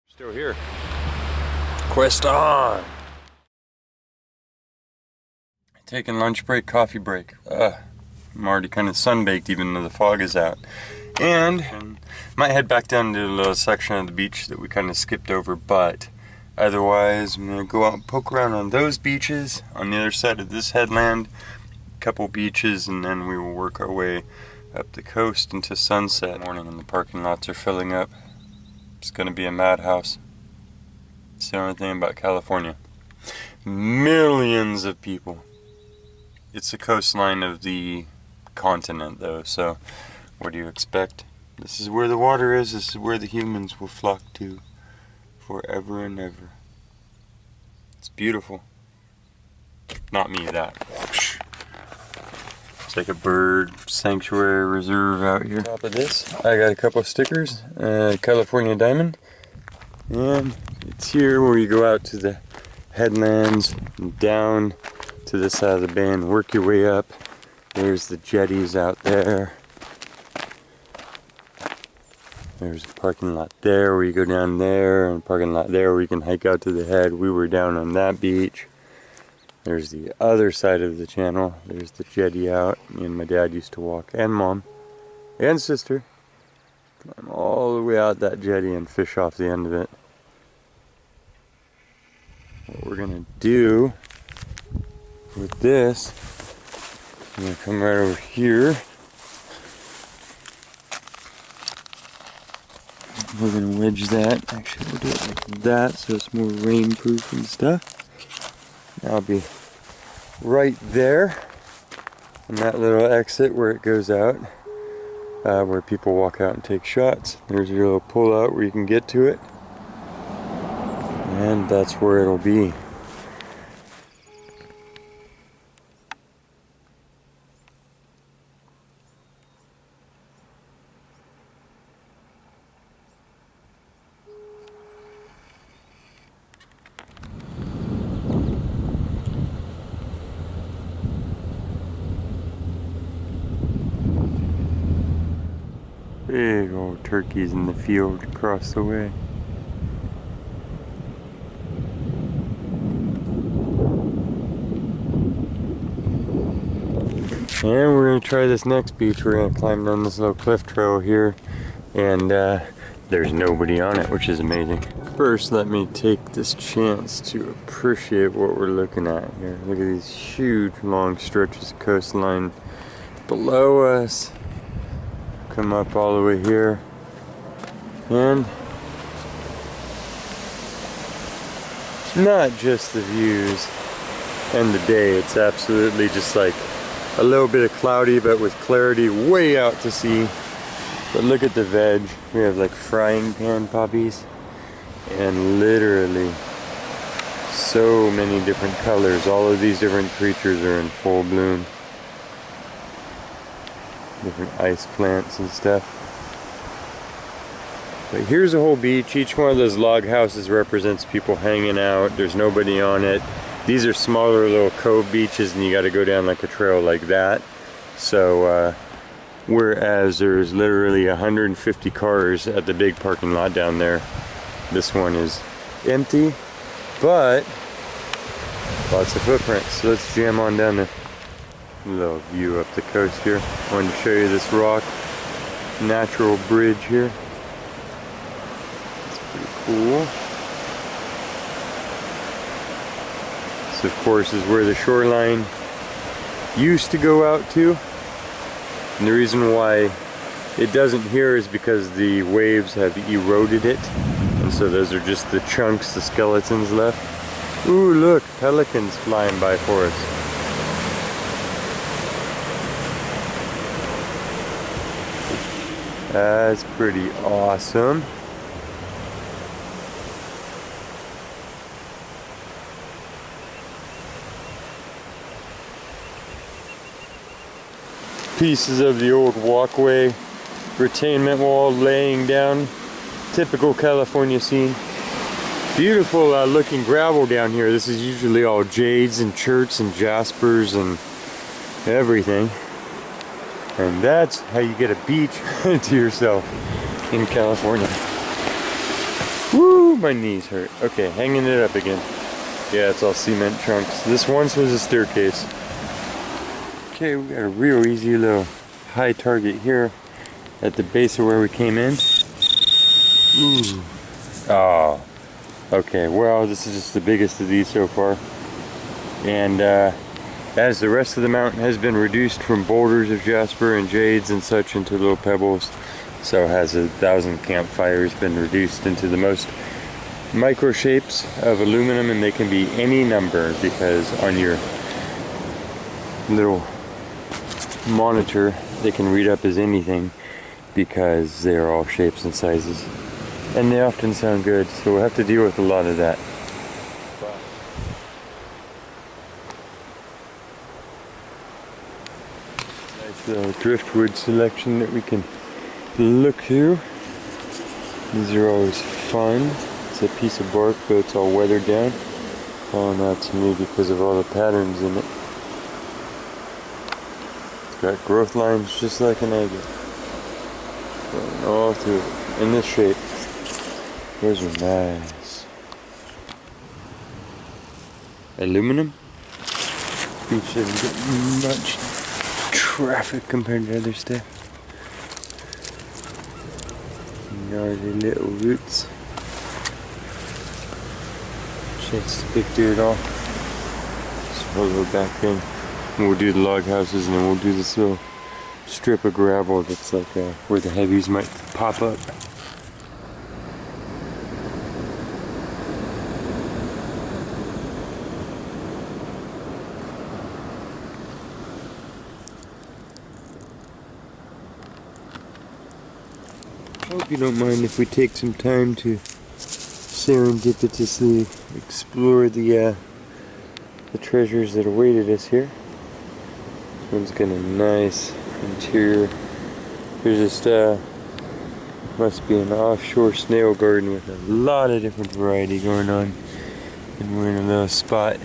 Still here. Quest on! Taking lunch break, coffee break. I'm already kind of sunbaked even though the fog is out. And might head back down to a little section of the beach that we kind of skipped over, but otherwise I'm going to go out and poke around on those beaches on the other side of this headland, a couple beaches, and then we will work our way up the coast into sunset. Morning and the parking lots are filling up. It's going to be a madhouse. It's the only thing about California. Millions of people. It's the coastline of the continent though, so what do you expect? This is where the water is, this is where the humans will flock to forever and ever. It's beautiful. Not me, that. It's like a bird sanctuary reserve out here. On top of this, I got a couple of stickers, California Diamond, and it's here where you go out to the headlands and down to this side of the bay and work your way up. There's the jetties out there. There's a parking lot there where you go down there, and a parking lot there where you can hike out to the head. We were down on that beach. There's the other side of the channel. There's the jetty out. Me and my dad used to walk, and mom, and sister. Climb all the way out that jetty and fish off the end of it. What we're gonna do with this, I'm gonna come right over here. We're gonna wedge that. Actually, we'll do it like that so it's more rainproof and stuff. I'll be right there on that little exit where it goes out, where people walk out and take shots. There's your little pull out where you can get to it, and that's where it'll be. Big old turkeys in the field across the way. And we're going to try this next beach. We're going to climb down this little cliff trail here, and there's nobody on it, which is amazing. First, let me take this chance to appreciate what we're looking at here. Look at these huge long stretches of coastline below us. Come up all the way here, and not just the views and the day, it's absolutely just like a little bit of cloudy but with clarity way out to sea. But look at the veg. We have like frying pan poppies and literally so many different colors. All of these different creatures are in full bloom. Different ice plants and stuff. But here's a whole beach. Each one of those log houses represents people hanging out. There's nobody on it. These are smaller little cove beaches, and you got to go down like a trail like that. So whereas there's literally 150 cars at the big parking lot down there, this one is empty, but lots of footprints. So let's jam on down there. Little view up the coast here. I wanted to show you this rock natural bridge here. It's pretty cool. This of course is where the shoreline used to go out to. And the reason why it doesn't here is because the waves have eroded it. And so those are just the chunks, the skeletons left. Ooh, look, pelicans flying by for us. That's pretty awesome. Pieces of the old walkway, retainment wall laying down. Typical California scene. Beautiful looking gravel down here. This is usually all jades and cherts and jaspers and everything. And that's how you get a beach to yourself. in California. Woo, my knees hurt. Okay, hanging it up again. Yeah, it's all cement chunks. This once was a staircase. Okay, we got a real easy little high target here at the base of where we came in. Ooh. Oh. Okay, well, this is just the biggest of these so far. And as the rest of the mountain has been reduced from boulders of jasper and jades and such into little pebbles, so has 1,000 campfires been reduced into the most micro shapes of aluminum, and they can be any number because on your little monitor they can read up as anything because they're all shapes and sizes, and they often sound good, so we'll have to deal with a lot of that. Nice little driftwood selection that we can look through. These are always fun. It's a piece of bark, but it's all weathered down. Calling out to me because of all the patterns in it. It's got growth lines just like an agate. Going all through it, in this shape. Those are nice. Aluminum. Beach doesn't get much traffic compared to other stuff. Gnarly little roots. Chance to pick dirt off. So we'll go back in. And we'll do the log houses, and then we'll do this little strip of gravel that's like where the heavies might pop up. I hope you don't mind if we take some time to serendipitously explore the treasures that awaited us here. This one's got a nice interior. There's just must be an offshore snail garden with a lot of different variety going on, and we're in a little spot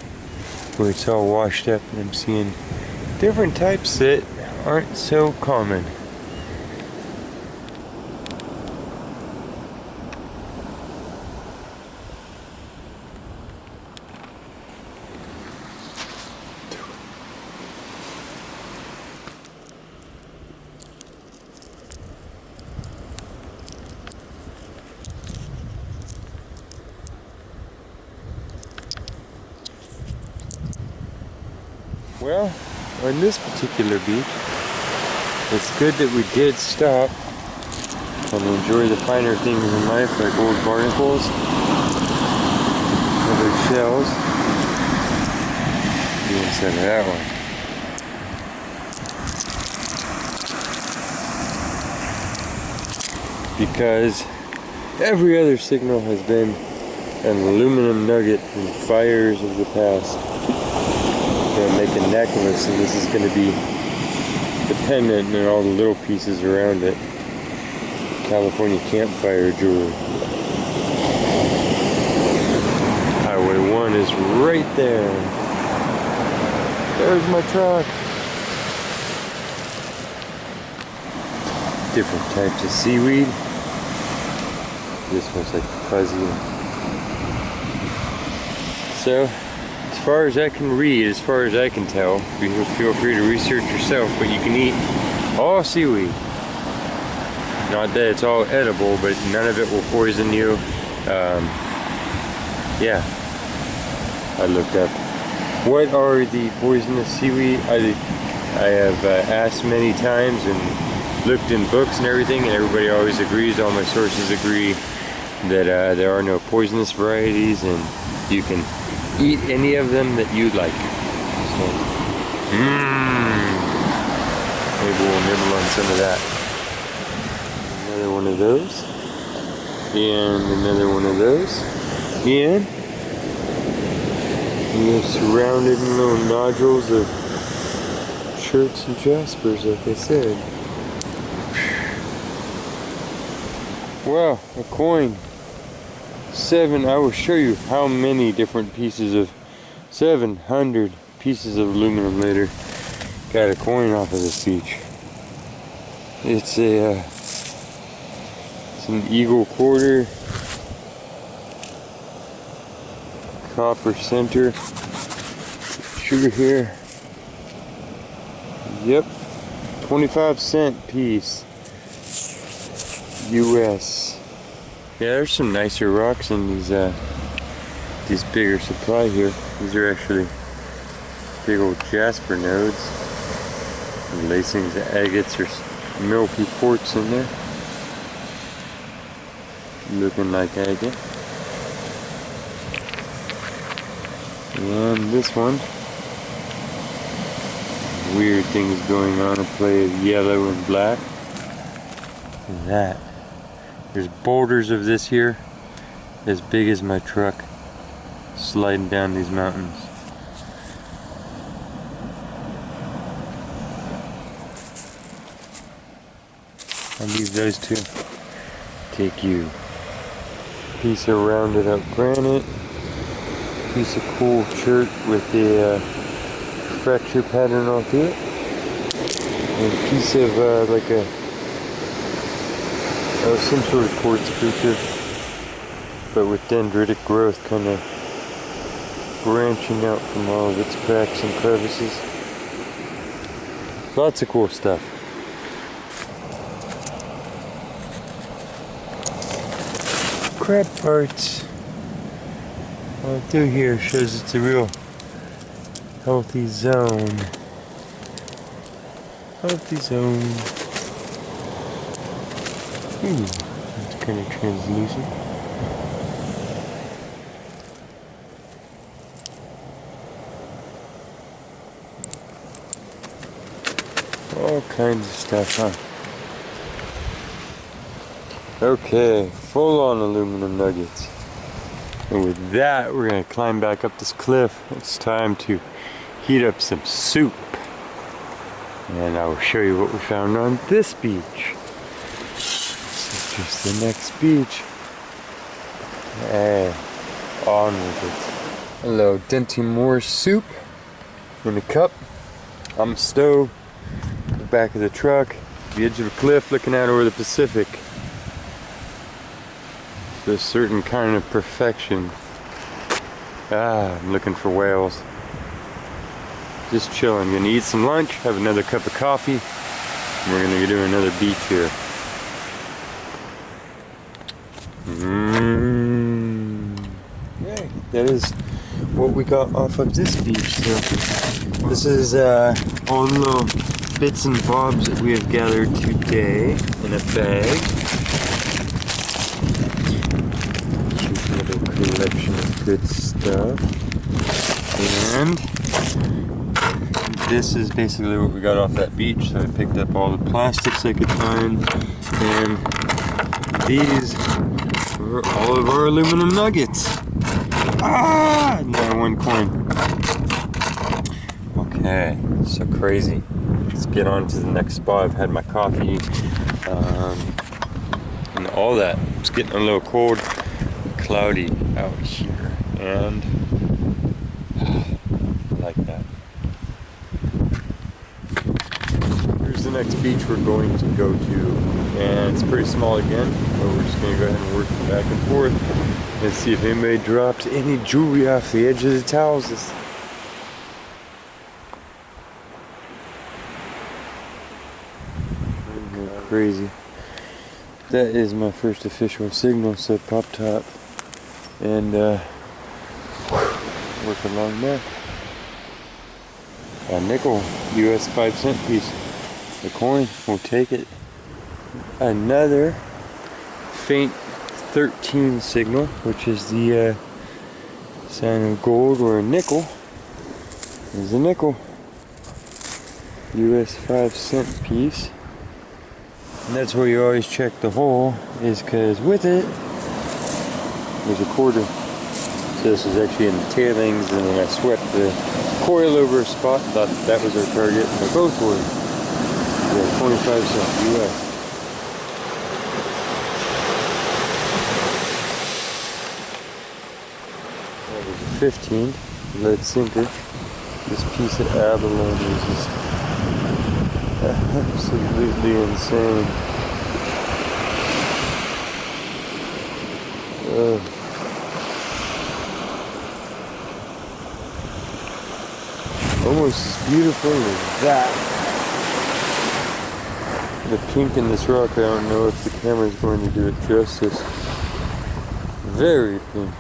where it's all washed up, and I'm seeing different types that aren't so common. Well, on this particular beach, it's good that we did stop and enjoy the finer things in life, like old barnacles, other shells. The inside of that one. Because every other signal has been an aluminum nugget from fires of the past. Make a necklace, and this is going to be dependent on all the little pieces around it. California campfire jewelry. Highway 1 is right there. There's my truck. Different types of seaweed. This one's like fuzzy. So, as far as I can read, as far as I can tell, you feel free to research yourself, but you can eat all seaweed. Not that it's all edible, but none of it will poison you. Yeah, I looked up what are the poisonous seaweed. I have asked many times and looked in books and everything, and everybody always agrees, all my sources agree, that there are no poisonous varieties, and you can eat any of them that you like. So, maybe we'll nibble on some of that. Another one of those. And another one of those. And we're surrounded in little nodules of chirps and jaspers, like I said. Wow, a coin. 7, I will show you how many different pieces of 700 pieces of aluminum later. Got a coin off of this beach. It's a It's an Eagle quarter. Copper center. Sugar here. Yep. 25-cent piece. US. Yeah, there's some nicer rocks in these bigger supply here. These are actually big old jasper nodes. The lacings, the agates, or milky quartz in there. Looking like agate. And this one. Weird things going on, a play of yellow and black. Look at that. There's boulders of this here, as big as my truck, sliding down these mountains. I'll leave those two. Take you. Piece of rounded up granite. Piece of cool chert with the fracture pattern all through it. And a piece of like a some sort of quartz creature, but with dendritic growth kind of branching out from all of its cracks and crevices. Lots of cool stuff. Crab parts all through here shows it's a real healthy zone. Healthy zone. That's kind of translucent. All kinds of stuff, huh? Okay, full on aluminum nuggets. And with that, we're gonna climb back up this cliff. It's time to heat up some soup. And I will show you what we found on this beach. This is just the next beach. Hey, on with it. Hello, Denty Moore soup in a cup on the stove, the back of the truck, the edge of a cliff looking out over the Pacific. A certain kind of perfection. I'm looking for whales. Just chilling. Gonna eat some lunch, have another cup of coffee, and we're gonna do another beach here. Okay, that is what we got off of this beach. So this is all the little bits and bobs that we have gathered today in a bag. Collection of good stuff, and this is basically what we got off that beach. So I picked up all the plastics I could find, and these were all of our aluminum nuggets. Another one coin. Okay, so crazy. Let's get on to the next spot. I've had my coffee, and all that. It's getting a little cold. Cloudy out here, and I like that. Here's the next beach we're going to go to, and it's pretty small again, but we're just going to go ahead and work back and forth and see if anybody drops any jewelry off the edge of the towels. Crazy. That is my first official signal set pop top. And work along there. A nickel, US 5-cent piece. The coin, we'll take it. Another faint 13 signal, which is the sign of gold or a nickel. There's a nickel. US 5-cent piece. And that's where you always check the hole, is because with it, there's a quarter. So this is actually in the tailings, and then I swept the coil over a spot, thought that was our target, and they both were. Yeah, 25 cents US. That was a 15 lead sinker. This piece of abalone is just absolutely insane. Almost as beautiful as that. The pink in this rock, I don't know if the camera's going to do it justice. Very pink.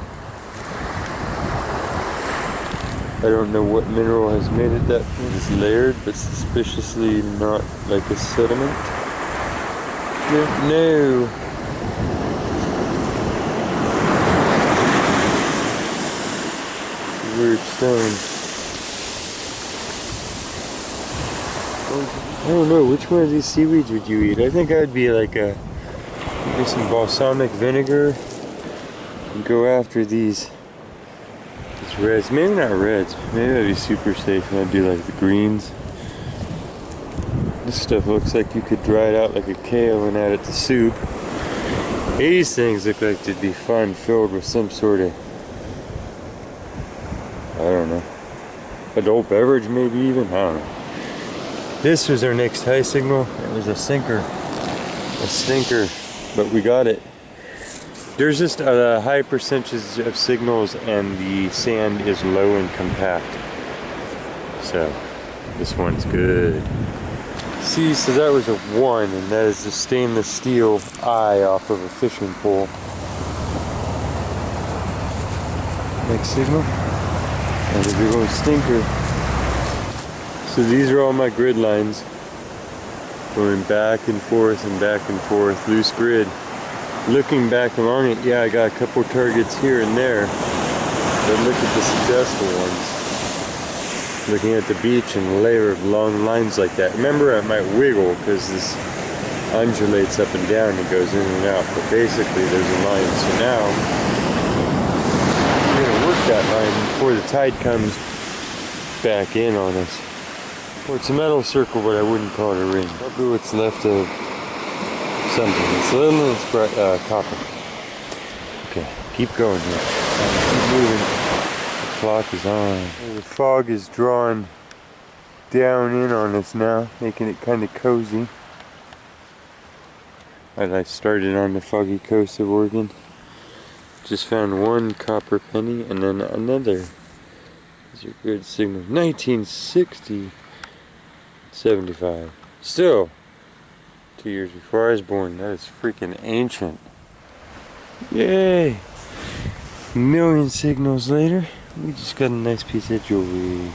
I don't know what mineral has made it that pink. It's layered, but suspiciously not like a sediment. No. Weird stone. I don't know, which one of these seaweeds would you eat? I think I'd be like maybe some balsamic vinegar and go after these reds. Maybe not reds, maybe I'd be super safe and I'd do like the greens. This stuff looks like you could dry it out like a kale and add it to soup. These things look like they'd be fun, filled with some sort of, I don't know, adult beverage maybe even, I don't know. This was our next high signal. It was a stinker, but we got it. There's just a high percentage of signals and the sand is low and compact. So this one's good. See, so that was a 1 and that is the stainless steel eye off of a fishing pole. Next signal. And a big old stinker. So these are all my grid lines. Going back and forth, loose grid. Looking back along it, yeah, I got a couple targets here and there, but look at the successful ones. Looking at the beach and a layer of long lines like that. Remember, it might wiggle because this undulates up and down and goes in and out, but basically there's a line. So now, we're going to work that line before the tide comes back in on us. Well, it's a metal circle, but I wouldn't call it a ring. Probably what's left of something. It's little, it's bright, copper. Okay, keep going here. Keep moving. The clock is on. The fog is drawn down in on us now, making it kind of cozy. I started on the foggy coast of Oregon. Just found one copper penny and then another. These are good signals. 1960. 75. Still 2 years before I was born. That is freaking ancient. Yay! A million signals later, we just got a nice piece of jewelry.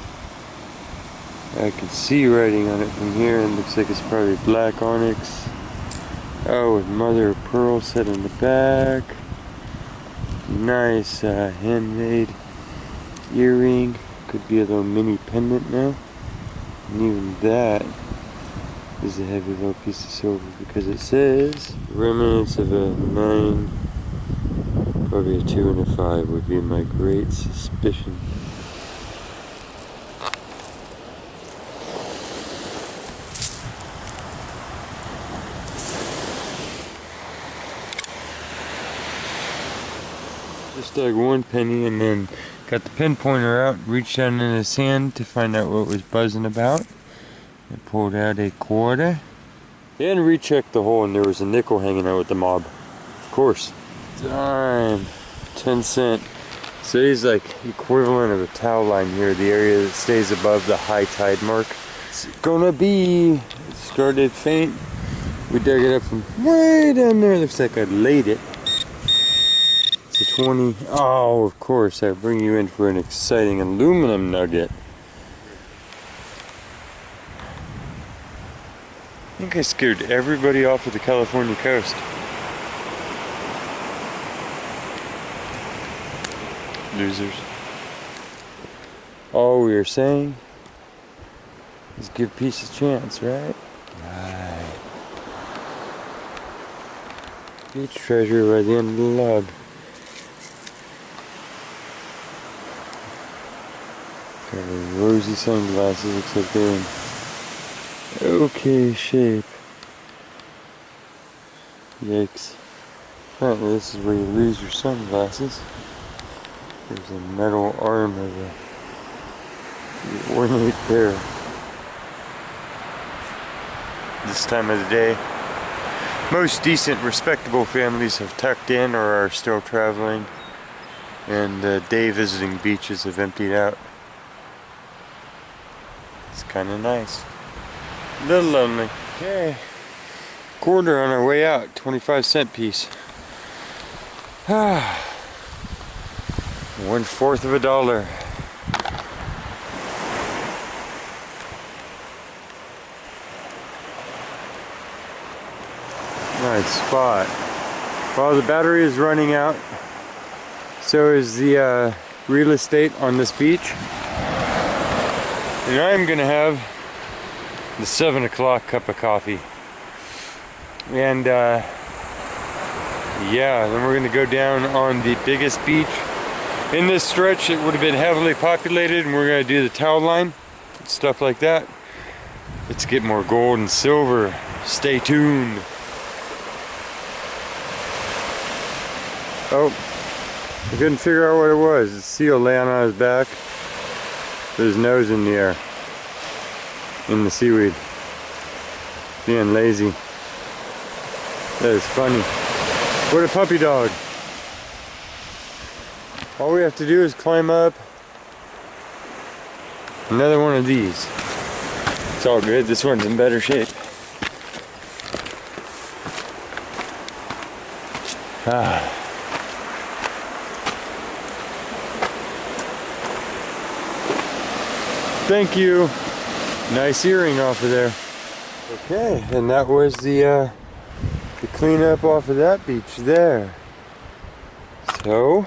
I can see writing on it from here, and looks like it's probably black onyx. Oh, with mother of pearl set in the back. Nice handmade earring. Could be a little mini pendant now. And even that is a heavy little piece of silver because it says remnants of a 9, probably a 2 and a 5 would be my great suspicion. Just dug one penny and then got the pinpointer out, reached down in the sand to find out what was buzzing about. I pulled out a quarter. Then rechecked the hole and there was a nickel hanging out with the mob. Of course. Dime. 10 cent. So he's like equivalent of a towel line here, the area that stays above the high tide mark. It's gonna be, it started faint. We dug it up from way down there. Looks like I laid it. It's a 20. Oh, of course, I bring you in for an exciting aluminum nugget. I think I scared everybody off of the California coast. Losers. All we are saying is give peace a chance, right? Right. Beach treasure by the end of the log. Got rosy sunglasses, looks like they're in okay shape. Yikes. Apparently this is where you lose your sunglasses. There's a metal arm of a ornate pair. This time of the day, most decent, respectable families have tucked in or are still traveling, and day visiting beaches have emptied out. It's kind of nice. A little lonely. Okay. Quarter on our way out, 25-cent piece. 1/4 of a dollar. Nice spot. Well, the battery is running out. So is the real estate on this beach. And I'm gonna have the 7 o'clock cup of coffee. And yeah, then we're gonna go down on the biggest beach in this stretch. It would have been heavily populated, and we're gonna do the towel line, stuff like that. Let's get more gold and silver. Stay tuned. Oh, I couldn't figure out what it was. A seal laying on his back with his nose in the air, in the seaweed, being lazy. That is funny. What a puppy dog. All we have to do is climb up another one of these. It's all good. This one's in better shape. Thank you. Nice earring off of there. Okay, and that was the cleanup off of that beach there. So,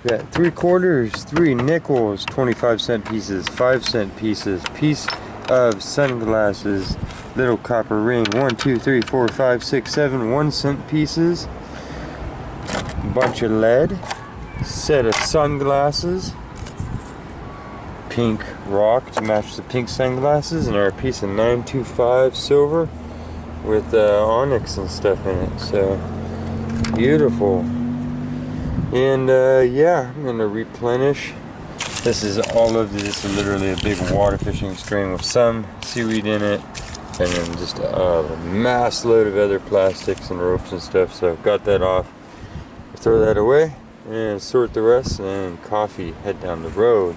we got 3 quarters, 3 nickels, 25-cent pieces, 5-cent pieces, piece of sunglasses, little copper ring, 1, 2, 3, 4, 5, 6, 7 1-cent pieces, bunch of lead, set of sunglasses, pink rock to match the pink sunglasses, and our piece of 925 silver with onyx and stuff in it. So beautiful. And yeah, I'm gonna replenish. This is all of this is literally a big water fishing string with some seaweed in it, and then just a mass load of other plastics and ropes and stuff. So I've got that off. Throw that away and sort the rest, and coffee, head down the road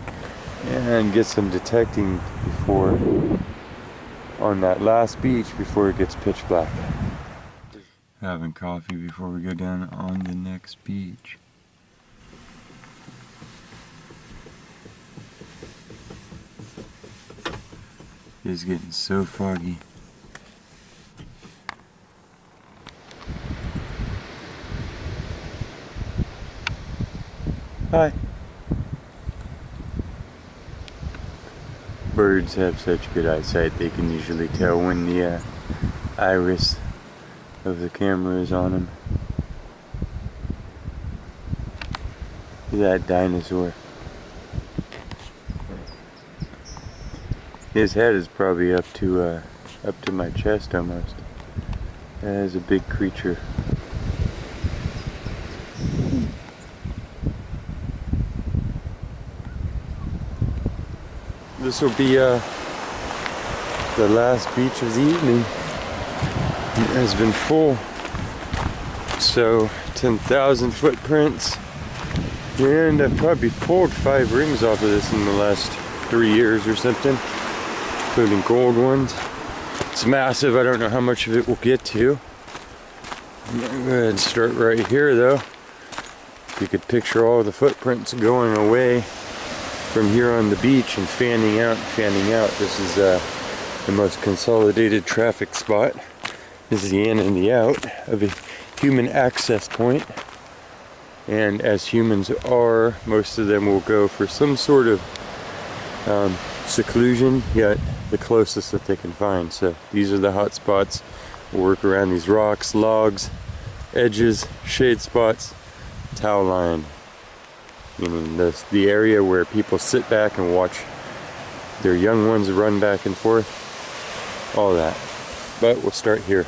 and get some detecting before on that last beach before it gets pitch black. Having coffee before we go down on the next beach. It's getting so foggy. Hi. Birds have such good eyesight, they can usually tell when the iris of the camera is on them. That dinosaur. His head is probably up to my chest almost. That is a big creature. This will be the last beach of the evening. It has been full. So 10,000 footprints, and I've probably pulled 5 rings off of this in the last 3 years or something, including gold ones. It's massive. I don't know how much of it we'll get to. I'm gonna go ahead and start right here though. You could picture all the footprints going away from here on the beach and fanning out, fanning out. This is the most consolidated traffic spot. This is the in and the out of a human access point. And as humans are, most of them will go for some sort of seclusion, yet the closest that they can find. So these are the hot spots. We'll work around these rocks, logs, edges, shade spots, towel line. Meaning the area where people sit back and watch their young ones run back and forth. All that. But we'll start here.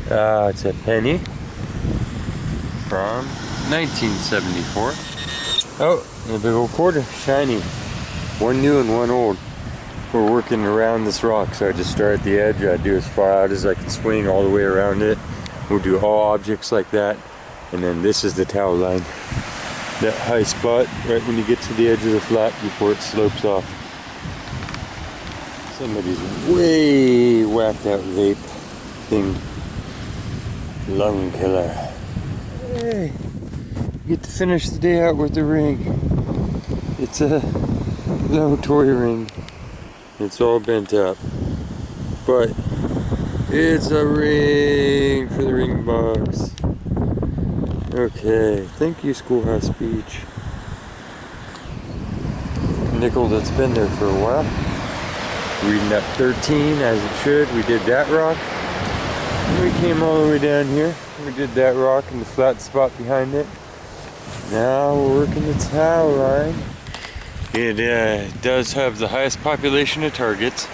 It's a penny from 1974. Oh, and a big old quarter, shiny. One new and one old. We're working around this rock, so I just start at the edge. I do as far out as I can swing all the way around it. We'll do all objects like that. And then this is the towel line. That high spot right when you get to the edge of the flat before it slopes off. Somebody's way whacked out vape thing. Lung killer. Hey, get to finish the day out with the ring. It's a low toy ring. It's all bent up, but it's a ring for the ring box. Okay, thank you, Schoolhouse Beach. Nickel that's been there for a while. Reading up 13 as it should. We did that rock. We came all the way down here. We did that rock and the flat spot behind it. Now we're working the towel line. It does have the highest population of targets,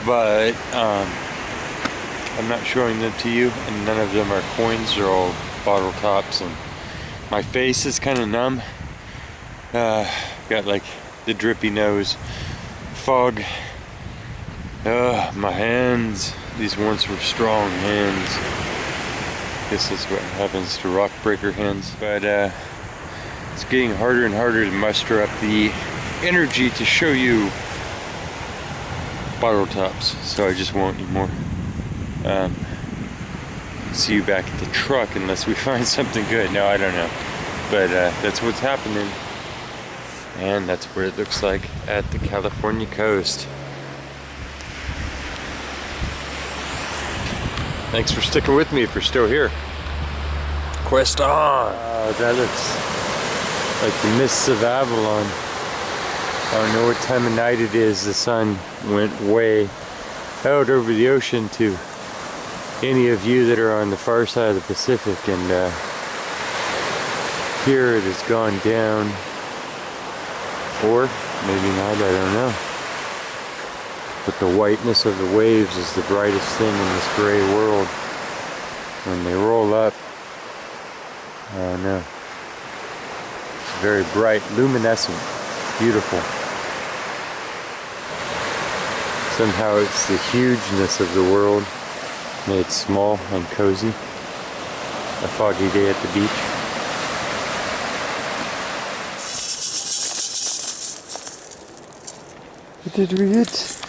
but I'm not showing them to you, and none of them are coins. They're all bottle tops, and my face is kind of numb. Got like the drippy nose, fog. My hands. These once were strong hands. Guess that's what happens to rock breaker hands. But it's getting harder and harder to muster up the energy to show you bottle tops. So I just won't anymore. See you back at the truck unless we find something good. No, I don't know. But that's what's happening. And that's what it looks like at the California coast. Thanks for sticking with me if you're still here. Quest on! That looks like the mists of Avalon. I don't know what time of night it is. The sun went way out over the ocean to any of you that are on the far side of the Pacific, and here it has gone down, or maybe not, I don't know. But the whiteness of the waves is the brightest thing in this gray world. When they roll up, I don't know. It's very bright, luminescent, beautiful. Somehow it's the hugeness of the world made small and cozy. A foggy day at the beach. What did we hit?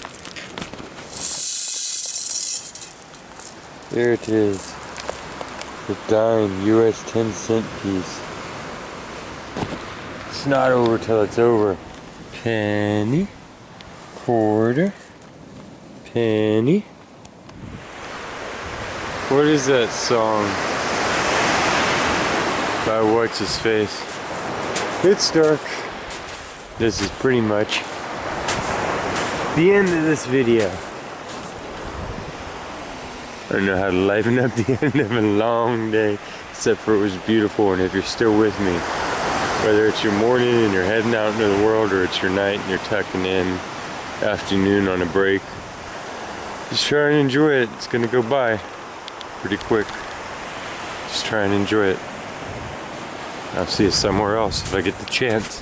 There it is. The dime US 10-cent piece. It's not over till it's over. Penny. Quarter. Penny. What is that song? By what's his face? It's dark. This is pretty much the end of this video. I don't know how to liven up the end of a long day, except for it was beautiful. And if you're still with me, whether it's your morning and you're heading out into the world, or it's your night and you're tucking in, afternoon on a break, just try and enjoy it. It's gonna go by pretty quick. Just try and enjoy it. I'll see you somewhere else if I get the chance.